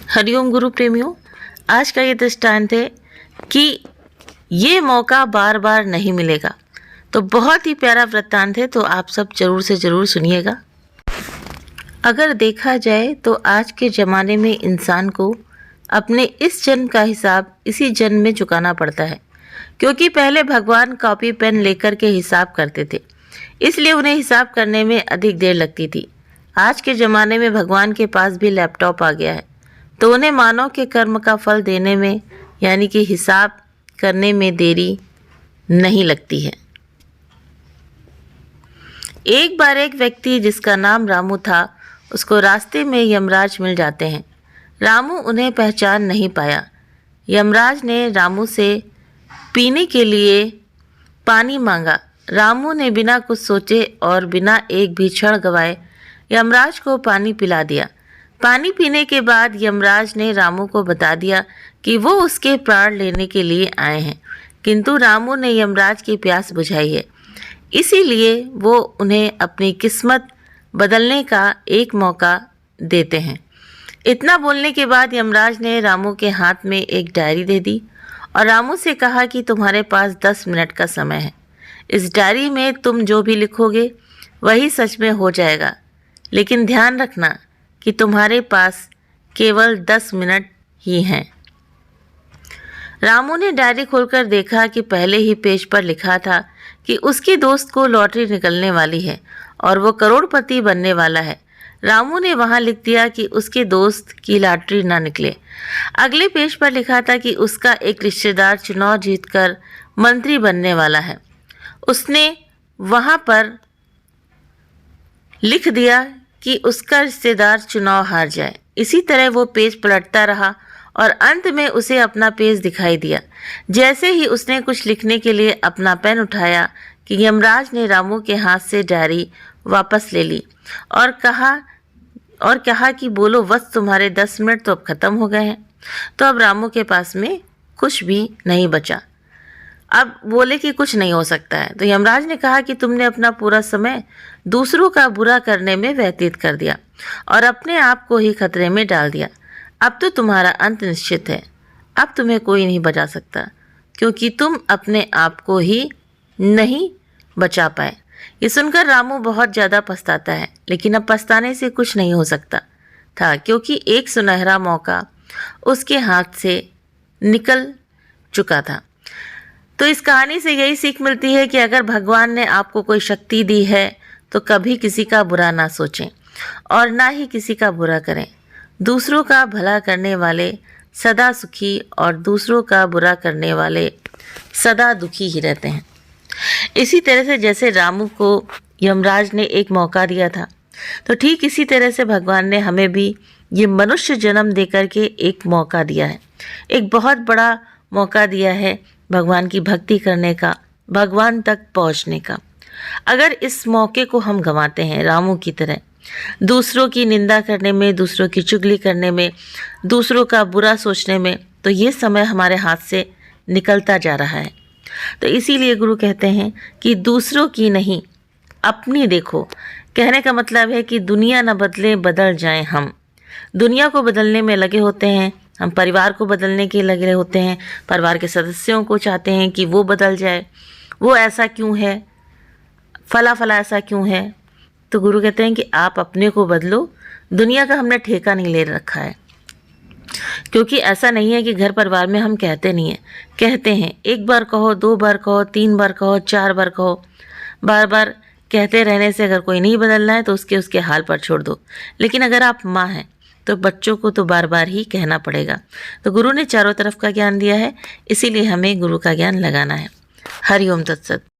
हरिओम गुरु प्रेमियों, आज का ये दृष्टांत है कि ये मौका बार बार नहीं मिलेगा। तो बहुत ही प्यारा वृत्तांत है, तो आप सब जरूर से ज़रूर सुनिएगा। अगर देखा जाए तो आज के ज़माने में इंसान को अपने इस जन्म का हिसाब इसी जन्म में चुकाना पड़ता है, क्योंकि पहले भगवान कॉपी पेन लेकर के हिसाब करते थे, इसलिए उन्हें हिसाब करने में अधिक देर लगती थी। आज के ज़माने में भगवान के पास भी लैपटॉप आ गया है, तो उन्हें मानव के कर्म का फल देने में यानी कि हिसाब करने में देरी नहीं लगती है। एक बार एक व्यक्ति जिसका नाम रामू था, उसको रास्ते में यमराज मिल जाते हैं। रामू उन्हें पहचान नहीं पाया। यमराज ने रामू से पीने के लिए पानी मांगा। रामू ने बिना कुछ सोचे और बिना एक भी क्षण गवाए यमराज को पानी पिला दिया। पानी पीने के बाद यमराज ने रामू को बता दिया कि वो उसके प्राण लेने के लिए आए हैं, किंतु रामू ने यमराज की प्यास बुझाई है, इसीलिए वो उन्हें अपनी किस्मत बदलने का एक मौका देते हैं। इतना बोलने के बाद यमराज ने रामू के हाथ में एक डायरी दे दी और रामू से कहा कि तुम्हारे पास 10 मिनट का समय है। इस डायरी में तुम जो भी लिखोगे वही सच में हो जाएगा, लेकिन ध्यान रखना कि तुम्हारे पास केवल 10 मिनट ही हैं। रामू ने डायरी खोलकर देखा कि पहले ही पेज पर लिखा था कि उसके दोस्त को लॉटरी निकलने वाली है और वो करोड़पति बनने वाला है। रामू ने वहाँ लिख दिया कि उसके दोस्त की लॉटरी ना निकले। अगले पेज पर लिखा था कि उसका एक रिश्तेदार चुनाव जीतकर मंत्री बनने वाला है। उसने वहाँ पर लिख दिया कि उसका रिश्तेदार चुनाव हार जाए। इसी तरह वो पेज पलटता रहा और अंत में उसे अपना पेज दिखाई दिया। जैसे ही उसने कुछ लिखने के लिए अपना पेन उठाया कि यमराज ने रामू के हाथ से डायरी वापस ले ली और कहा कि बोलो, बस तुम्हारे 10 मिनट तो अब ख़त्म हो गए हैं। तो अब रामू के पास में कुछ भी नहीं बचा। अब बोले कि कुछ नहीं हो सकता है। तो यमराज ने कहा कि तुमने अपना पूरा समय दूसरों का बुरा करने में व्यतीत कर दिया और अपने आप को ही खतरे में डाल दिया। अब तो तुम्हारा अंत निश्चित है। अब तुम्हें कोई नहीं बचा सकता, क्योंकि तुम अपने आप को ही नहीं बचा पाए। ये सुनकर रामू बहुत ज़्यादा पछताता है, लेकिन अब पछताने से कुछ नहीं हो सकता था, क्योंकि एक सुनहरा मौका उसके हाथ से निकल चुका था। तो इस कहानी से यही सीख मिलती है कि अगर भगवान ने आपको कोई शक्ति दी है तो कभी किसी का बुरा ना सोचें और ना ही किसी का बुरा करें। दूसरों का भला करने वाले सदा सुखी और दूसरों का बुरा करने वाले सदा दुखी ही रहते हैं। इसी तरह से जैसे रामू को यमराज ने एक मौका दिया था, तो ठीक इसी तरह से भगवान ने हमें भी ये मनुष्य जन्म देकर के एक मौका दिया है, एक बहुत बड़ा मौका दिया है भगवान की भक्ति करने का, भगवान तक पहुंचने का। अगर इस मौके को हम गंवाते हैं रामू की तरह, दूसरों की निंदा करने में, दूसरों की चुगली करने में, दूसरों का बुरा सोचने में, तो ये समय हमारे हाथ से निकलता जा रहा है। तो इसीलिए गुरु कहते हैं कि दूसरों की नहीं अपनी देखो। कहने का मतलब है कि दुनिया न बदले, बदल जाएं हम। दुनिया को बदलने में लगे होते हैं, हम परिवार को बदलने के लगे होते हैं, परिवार के सदस्यों को चाहते हैं कि वो बदल जाए, वो ऐसा क्यों है, फला ऐसा क्यों है। तो गुरु कहते हैं कि आप अपने को बदलो। दुनिया का हमने ठेका नहीं ले रखा है, क्योंकि ऐसा नहीं है कि घर परिवार में हम कहते नहीं हैं, कहते हैं। एक बार कहो, 2 बार कहो, 3 बार कहो, 4 बार कहो। बार बार कहते रहने से अगर कोई नहीं बदलना है तो उसके हाल पर छोड़ दो। लेकिन अगर आप माँ हैं तो बच्चों को तो बार बार ही कहना पड़ेगा। तो गुरु ने चारों तरफ का ज्ञान दिया है, इसीलिए हमें गुरु का ज्ञान लगाना है। हरिओम तत्सत।